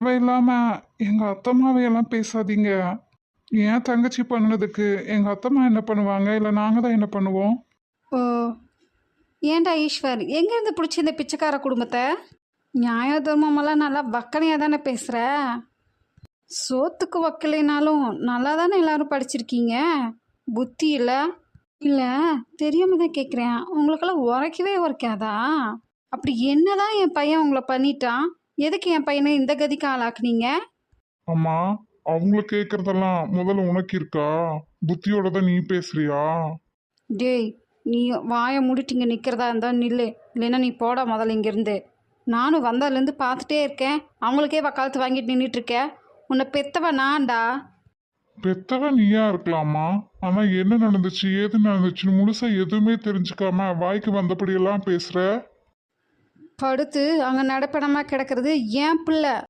இல்லாம எங்க அத்தம்மாவையெல்லாம் பேசாதீங்க. என் தங்கச்சி பண்ணதுக்கு எங்க அத்தம்மா என்ன பண்ணுவாங்க, இல்ல நாங்க தான் என்ன பண்ணுவோம்? ஓ, ஏன்டா ஈஸ்வர், எங்கேருந்து பிடிச்சி இந்த பிச்சைக்கார குடும்பத்தை? நியாய தர்மமெல்லாம் நல்லா வக்கனையாக தானே பேசுகிற. சோத்துக்கு வக்கலைனாலும் நல்லா தானே எல்லாரும் படிச்சிருக்கீங்க. புத்தி இல்லை. இல்லை, தெரியாம தான் கேட்குறேன். உங்களுக்கெல்லாம் உரைக்கவே உரைக்காதா? அப்படி என்னதான் என் பையன் உங்களை பண்ணிட்டான்? எதுக்கு என் பையனை இந்த கதிக்கு ஆளாக்குனீங்க? அம்மா, அவங்கள கேக்குறதெல்லாம் முதல்ல உனக்கு இருக்கா? புத்தியோட தான் நீ பேசுறியா? டேய், நீ வாயை மூடிட்டிங்க நிற்கிறதா இருந்தால் நில்லு, இல்லைன்னா நீ போடா முதல்ல இங்கேருந்து. நானும் வந்ததுலேருந்து பார்த்துட்டே இருக்கேன், அவங்களுக்கே வக்காலத்து வாங்கிட்டு நின்றுட்டுருக்க. உன்னை பெத்தவ நான்டா. பெத்தவன் நீயா இருக்கலாமா? ஆனா என்ன நடந்துச்சு, ஏது நடந்துச்சுன்னு முழுசா எதுவுமே தெரிஞ்சுக்காம வாய்க்கு வந்தபடியெல்லாம் பேசுற. படுத்து அங்கே நடப்படமாக கிடக்கிறது என் பிள்ளை.